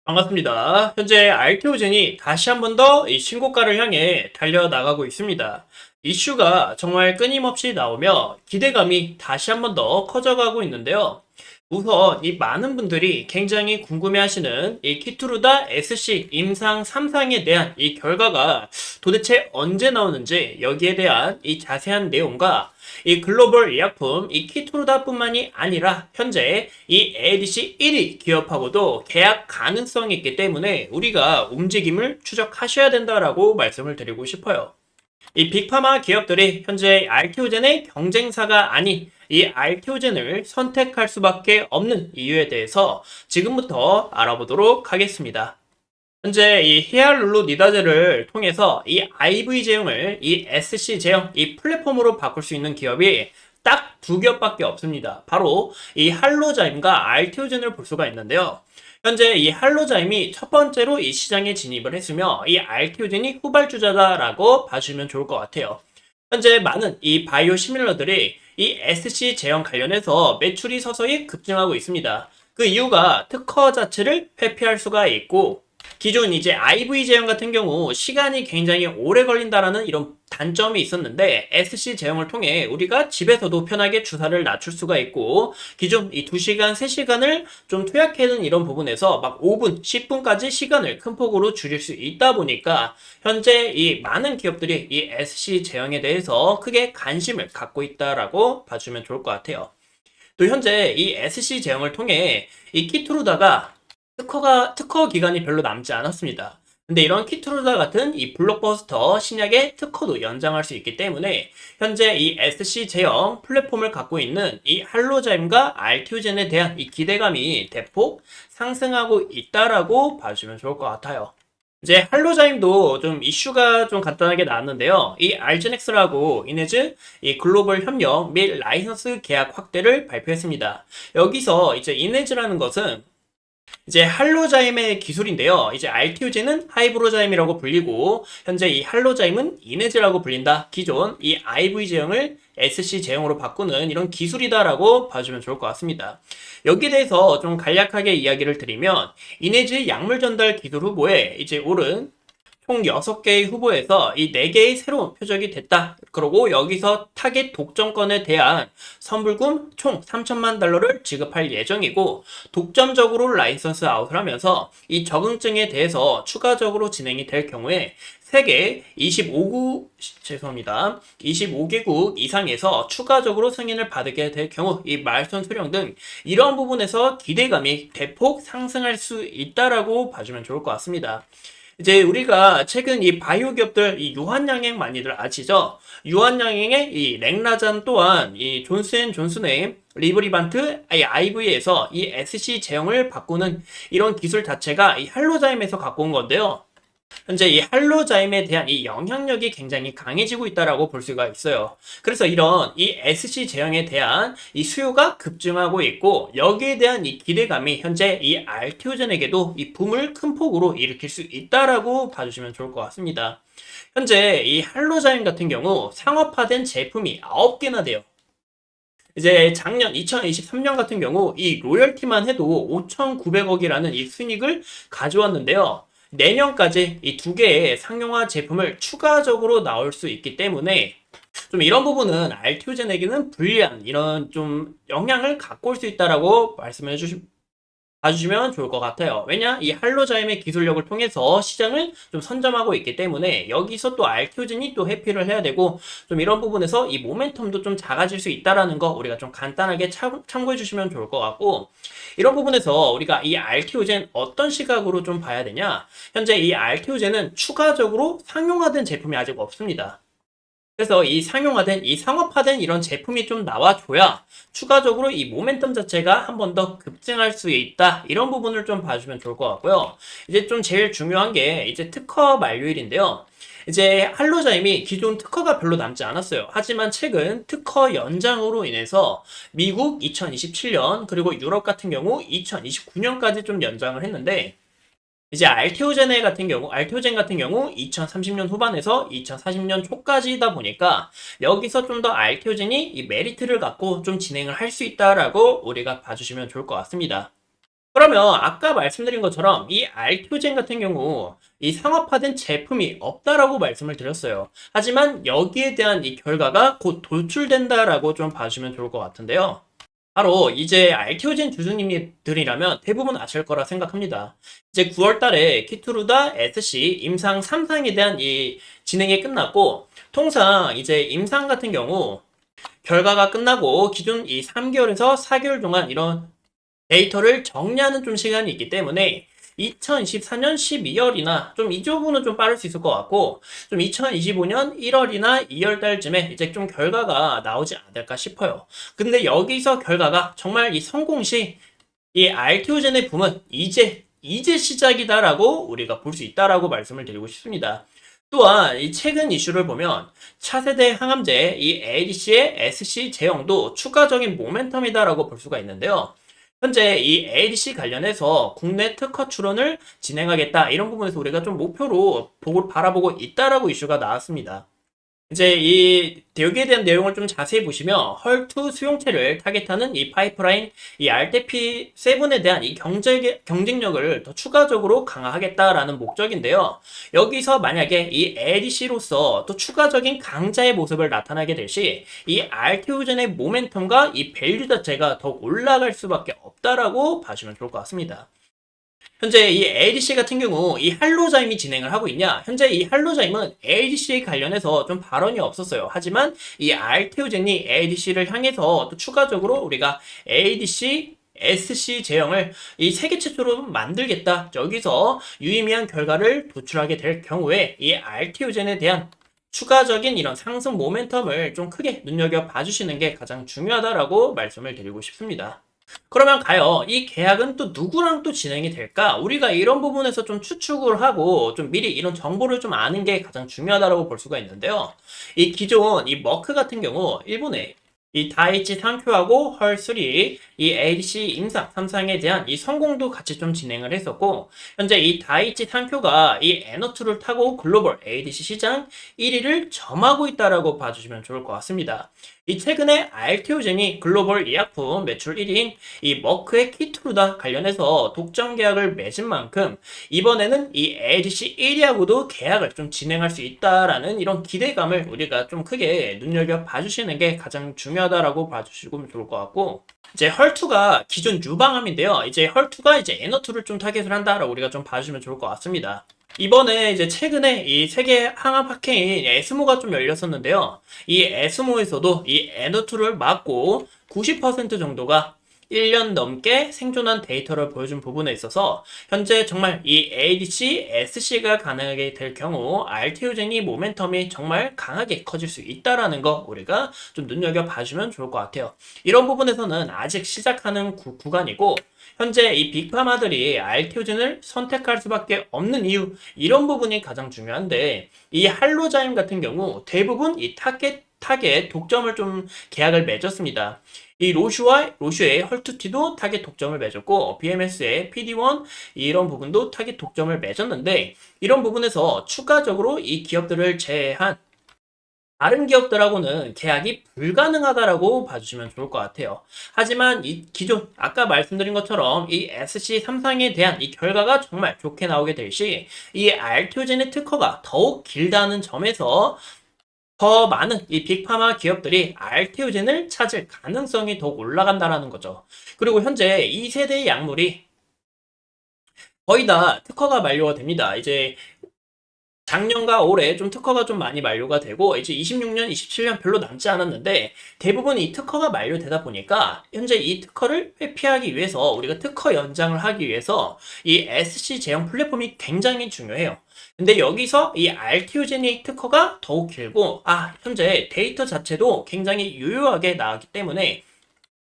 반갑습니다. 현재 알테오젠이 다시 한 번 더 이 신고가를 향해 달려나가고 있습니다. 이슈가 정말 끊임없이 나오며 기대감이 다시 한 번 더 커져가고 있는데요. 우선 이 많은 분들이 굉장히 궁금해하시는 이 키투루다 SC 임상 3상에 대한 이 결과가 도대체 언제 나오는지 여기에 대한 이 자세한 내용과 이 글로벌 의약품 이 키투루다뿐만이 아니라 현재 이 ADC 1위 기업하고도 계약 가능성이 있기 때문에 우리가 움직임을 추적하셔야 된다라고 말씀을 드리고 싶어요. 이 빅파마 기업들이 현재 알테오젠의 경쟁사가 아닌 이 알테오젠을 선택할 수밖에 없는 이유에 대해서 지금부터 알아보도록 하겠습니다. 현재 이 히알루로니다제를 통해서 이 IV 제형을 이 SC 제형 이 플랫폼으로 바꿀 수 있는 기업이 딱 두 기업밖에 없습니다. 바로 이 할로자임과 알테오젠을 볼 수가 있는데요. 현재 이 할로자임이 첫 번째로 이 시장에 진입을 했으며 이 알테오젠이 후발주자다라고 봐주면 좋을 것 같아요. 현재 많은 이 바이오 시밀러들이 이 SC 제형 관련해서 매출이 서서히 급증하고 있습니다. 그 이유가 특허 자체를 회피할 수가 있고 기존 이제 IV 제형 같은 경우 시간이 굉장히 오래 걸린다라는 이런 단점이 있었는데 SC 제형을 통해 우리가 집에서도 편하게 주사를 낮출 수가 있고 기존 이 2시간, 3시간을 좀 투약하는 이런 부분에서 막 5분, 10분까지 시간을 큰 폭으로 줄일 수 있다 보니까 현재 이 많은 기업들이 이 SC 제형에 대해서 크게 관심을 갖고 있다라고 봐주면 좋을 것 같아요. 또 현재 이 SC 제형을 통해 이 키트루다가 특허 기간이 별로 남지 않았습니다. 근데 이런 키트루다 같은 이 블록버스터 신약의 특허도 연장할 수 있기 때문에 현재 이 SC 제형 플랫폼을 갖고 있는 이 할로자임과 알티오젠에 대한 이 기대감이 대폭 상승하고 있다라고 봐주면 좋을 것 같아요. 이제 할로자임도 좀 이슈가 좀 간단하게 나왔는데요. 이 알제넥스라고 이네즈 이 글로벌 협력 및 라이선스 계약 확대를 발표했습니다. 여기서 이제 이네즈라는 것은 이제 할로자임의 기술인데요. 이제 알티오젠은 하이브로자임이라고 불리고 현재 이 할로자임은 이네즈라고 불린다. 기존 이 IV 제형을 SC 제형으로 바꾸는 이런 기술이다라고 봐주면 좋을 것 같습니다. 여기에 대해서 좀 간략하게 이야기를 드리면 이네즈 약물 전달 기술 후보에 이제 오른 총 6개의 후보에서 이 4개의 새로운 표적이 됐다. 그리고 여기서 타겟 독점권에 대한 선불금 총 3천만 달러를 지급할 예정이고 독점적으로 라이선스 아웃을 하면서 이 적응증에 대해서 추가적으로 진행이 될 경우에 세계 25개국 이상에서 추가적으로 승인을 받게 될 경우 이 말손 수령 등 이런 부분에서 기대감이 대폭 상승할 수 있다라고 봐주면 좋을 것 같습니다. 이제 우리가 최근 이 바이오 기업들 이 유한양행 많이들 아시죠? 유한양행의 이 렉라잔 또한 이 존스앤존슨의 리브리반트 IV에서 이 SC 제형을 바꾸는 이런 기술 자체가 이 할로자임에서 갖고 온 건데요. 현재 이 할로자임에 대한 이 영향력이 굉장히 강해지고 있다라고 볼 수가 있어요. 그래서 이런 이 SC 제형에 대한 이 수요가 급증하고 있고 여기에 대한 이 기대감이 현재 이 알티오젠에게도 이 붐을 큰 폭으로 일으킬 수 있다라고 봐주시면 좋을 것 같습니다. 현재 이 할로자임 같은 경우 상업화된 제품이 9개나 돼요. 이제 작년 2023년 같은 경우 이 로열티만 해도 5,900억이라는 이 순익을 가져왔는데요. 내년까지 이 두 개의 상용화 제품을 추가적으로 나올 수 있기 때문에 좀 이런 부분은 알티오젠에게는 불리한 이런 좀 영향을 갖고 올 수 있다라고 말씀해 봐주시면 좋을 것 같아요. 왜냐? 이 할로자임의 기술력을 통해서 시장을 좀 선점하고 있기 때문에 여기서 또 알티오젠이 또 회피를 해야 되고 좀 이런 부분에서 이 모멘텀도 좀 작아질 수 있다라는 거 우리가 좀 간단하게 참고해 주시면 좋을 것 같고 이런 부분에서 우리가 이 알티오젠 어떤 시각으로 좀 봐야 되냐? 현재 이 알티오젠은 추가적으로 상용화된 제품이 아직 없습니다. 그래서 이 상용화된, 이 상업화된 이런 제품이 좀 나와줘야 추가적으로 이 모멘텀 자체가 한 번 더 급증할 수 있다. 이런 부분을 좀 봐주면 좋을 것 같고요. 이제 좀 제일 중요한 게 이제 특허 만료일인데요. 이제 할로자임이 기존 특허가 별로 남지 않았어요. 하지만 최근 특허 연장으로 인해서 미국 2027년 그리고 유럽 같은 경우 2029년까지 좀 연장을 했는데 이제 알테오젠 같은 경우 2030년 후반에서 2040년 초까지다 보니까 여기서 좀 더 알테오젠이 이 메리트를 갖고 좀 진행을 할 수 있다라고 우리가 봐주시면 좋을 것 같습니다. 그러면 아까 말씀드린 것처럼 이 알티오젠 같은 경우 이 상업화된 제품이 없다라고 말씀을 드렸어요. 하지만 여기에 대한 이 결과가 곧 도출된다라고 좀 봐주면 좋을 것 같은데요. 바로 이제 알티오젠 주주님들이라면 대부분 아실 거라 생각합니다. 이제 9월 달에 키투루다 SC 임상 3상에 대한 이 진행이 끝났고, 통상 이제 임상 같은 경우 결과가 끝나고 기존 이 3개월에서 4개월 동안 이런 데이터를 정리하는 좀 시간이 있기 때문에 2024년 12월이나 좀 이 부분은 좀 빠를 수 있을 것 같고, 좀 2025년 1월이나 2월 달쯤에 이제 좀 결과가 나오지 않을까 싶어요. 근데 여기서 결과가 정말 이 성공 시 이 알티오젠의 붐은 이제 시작이다라고 우리가 볼 수 있다라고 말씀을 드리고 싶습니다. 또한 이 최근 이슈를 보면 차세대 항암제 이 ADC의 SC 제형도 추가적인 모멘텀이다라고 볼 수가 있는데요. 현재 이 ADC 관련해서 국내 특허 출원을 진행하겠다 이런 부분에서 우리가 좀 목표로 바라보고 있다라고 이슈가 나왔습니다. 이제 여기에 대한 내용을 좀 자세히 보시면 헐2 수용체를 타겟하는 이 파이프라인, 이 RTP7에 대한 이 경쟁력을 더 추가적으로 강화하겠다라는 목적인데요. 여기서 만약에 이 ADC로서 또 추가적인 강자의 모습을 나타나게 될 시, 이 알테오젠의 모멘텀과 이 밸류 자체가 더 올라갈 수밖에 없다라고 봐주면 좋을 것 같습니다. 현재 이 ADC 같은 경우 이 할로자임이 진행을 하고 있냐? 현재 이 할로자임은 ADC 관련해서 좀 발언이 없었어요. 하지만 이 알테오젠이 ADC를 향해서 또 추가적으로 우리가 ADC SC 제형을 이 세계 최초로 만들겠다. 여기서 유의미한 결과를 도출하게 될 경우에 이 알테오젠에 대한 추가적인 이런 상승 모멘텀을 좀 크게 눈여겨 봐주시는 게 가장 중요하다라고 말씀을 드리고 싶습니다. 그러면 가요. 이 계약은 또 누구랑 또 진행이 될까? 우리가 이런 부분에서 좀 추측을 하고 좀 미리 이런 정보를 좀 아는 게 가장 중요하다고 볼 수가 있는데요. 이 기존 이 머크 같은 경우 일본에 이 다이치 상큐하고 헐3 이 ADC 임상 3상에 대한 이 성공도 같이 좀 진행을 했었고, 현재 이 다이치 상큐가 이 에너투를 타고 글로벌 ADC 시장 1위를 점하고 있다라고 봐주시면 좋을 것 같습니다. 이 최근에 알테오젠이 글로벌 의약품 매출 1위인 이 머크의 키트루다 관련해서 독점 계약을 맺은 만큼 이번에는 이 ADC 1위하고도 계약을 좀 진행할 수 있다라는 이런 기대감을 우리가 좀 크게 눈여겨 봐주시는 게 가장 중요하다라고 봐주시면 좋을 것 같고, 이제 헐2가 기존 유방암인데요. 이제 헐2가 이제 에너2를 좀 타겟을 한다라고 우리가 좀 봐주시면 좋을 것 같습니다. 이번에 이제 최근에 이 세계 항암 학회인 에스모가 좀 열렸었는데요. 이 에스모에서도 이 에너2를 맞고 90% 정도가 1년 넘게 생존한 데이터를 보여준 부분에 있어서 현재 정말 이 ADC, SC가 가능하게 될 경우 알테오젠이 모멘텀이 정말 강하게 커질 수 있다라는 거 우리가 좀 눈여겨 봐주면 좋을 것 같아요. 이런 부분에서는 아직 시작하는 구간이고, 현재 이 빅파마들이 알테오젠을 선택할 수밖에 없는 이유, 이런 부분이 가장 중요한데, 이 할로자임 같은 경우 대부분 이 타겟 독점을 좀 계약을 맺었습니다. 이 로슈의 헐투티도 타겟 독점을 맺었고, BMS의 PD1 이런 부분도 타겟 독점을 맺었는데, 이런 부분에서 추가적으로 이 기업들을 제외한 다른 기업들하고는 계약이 불가능하다라고 봐주시면 좋을 것 같아요. 하지만 이 기존 아까 말씀드린 것처럼 이 SC3상에 대한 이 결과가 정말 좋게 나오게 될 시, 이 알테오젠의 특허가 더욱 길다는 점에서 더 많은 이 빅파마 기업들이 알테오젠을 찾을 가능성이 더욱 올라간다라는 거죠. 그리고 현재 2세대의 약물이 거의 다 특허가 만료가 됩니다. 이제 작년과 올해 좀 특허가 좀 많이 만료가 되고, 이제 26년, 27년 별로 남지 않았는데, 대부분 이 특허가 만료되다 보니까 현재 이 특허를 회피하기 위해서 우리가 특허 연장을 하기 위해서 이 SC 제형 플랫폼이 굉장히 중요해요. 근데 여기서 이 알티오제닉 특허가 더욱 길고, 현재 데이터 자체도 굉장히 유효하게 나왔기 때문에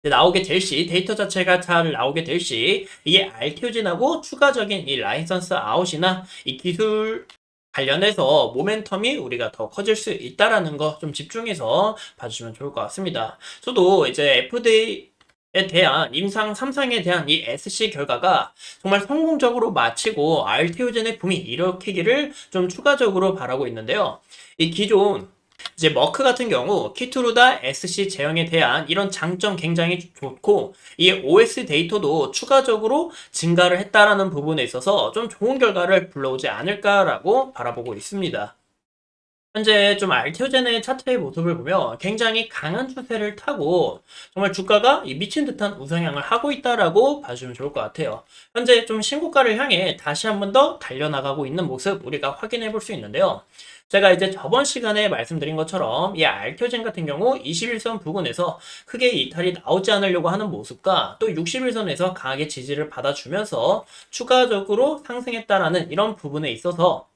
나오게 될 시, 데이터 자체가 잘 나오게 될 시, 이 알티오젠하고 추가적인 이 라이선스 아웃이나 이 기술 관련해서 모멘텀이 우리가 더 커질 수 있다라는 거 좀 집중해서 봐주시면 좋을 것 같습니다. 저도 이제 FDA에 대한 임상 3상에 대한 이 SC 결과가 정말 성공적으로 마치고 알테오젠의 붐이 일으키기를 좀 추가적으로 바라고 있는데요. 이 기존 이제 머크 같은 경우 키투루다 SC 제형에 대한 이런 장점 굉장히 좋고 이 OS 데이터도 추가적으로 증가를 했다라는 부분에 있어서 좀 좋은 결과를 불러오지 않을까라고 바라보고 있습니다. 현재 좀 알테오젠의 차트의 모습을 보면 굉장히 강한 추세를 타고 정말 주가가 이 미친 듯한 우상향을 하고 있다라고 봐주면 좋을 것 같아요. 현재 좀 신고가를 향해 다시 한 번 더 달려나가고 있는 모습 우리가 확인해 볼 수 있는데요. 제가 이제 저번 시간에 말씀드린 것처럼 이 알테오젠 같은 경우 21선 부근에서 크게 이탈이 나오지 않으려고 하는 모습과 또 61선에서 강하게 지지를 받아주면서 추가적으로 상승했다라는 이런 부분에 있어서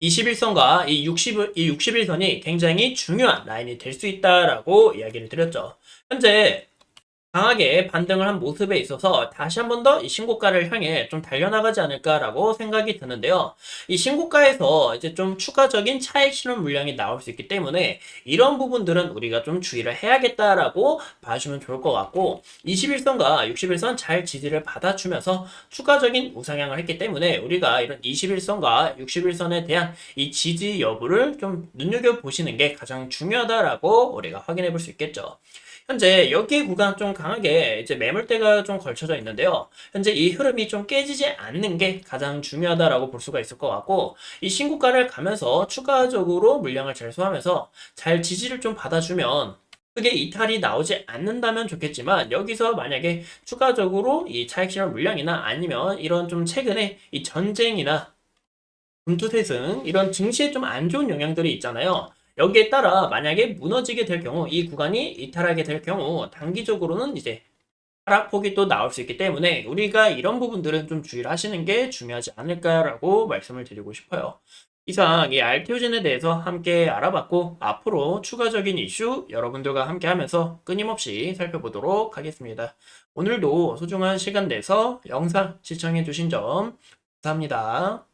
21선과 이 61선이 굉장히 중요한 라인이 될 수 있다라고 이야기를 드렸죠. 현재 강하게 반등을 한 모습에 있어서 다시 한 번 더 이 신고가를 향해 좀 달려나가지 않을까라고 생각이 드는데요. 이 신고가에서 이제 좀 추가적인 차익 실현 물량이 나올 수 있기 때문에 이런 부분들은 우리가 좀 주의를 해야겠다라고 봐주면 좋을 것 같고 21선과 61선 잘 지지를 받아주면서 추가적인 우상향을 했기 때문에 우리가 이런 21선과 61선에 대한 이 지지 여부를 좀 눈여겨보시는 게 가장 중요하다라고 우리가 확인해 볼 수 있겠죠. 현재 여기 구간 좀 강하게 이제 매물대가 좀 걸쳐져 있는데요. 현재 이 흐름이 좀 깨지지 않는 게 가장 중요하다라고 볼 수가 있을 것 같고, 이 신고가를 가면서 추가적으로 물량을 잘소하면서 잘 지지를 좀 받아주면 크게 이탈이 나오지 않는다면 좋겠지만 여기서 만약에 추가적으로 이 차익 실현 물량이나 아니면 이런 좀 최근에 이 전쟁이나 금투세승 이런 증시에 좀 안 좋은 영향들이 있잖아요. 여기에 따라 만약에 무너지게 될 경우 이 구간이 이탈하게 될 경우 단기적으로는 이제 하락폭이 또 나올 수 있기 때문에 우리가 이런 부분들은 좀 주의를 하시는 게 중요하지 않을까라고 말씀을 드리고 싶어요. 이상 이 알테오젠에 대해서 함께 알아봤고 앞으로 추가적인 이슈 여러분들과 함께 하면서 끊임없이 살펴보도록 하겠습니다. 오늘도 소중한 시간 내서 영상 시청해 주신 점 감사합니다.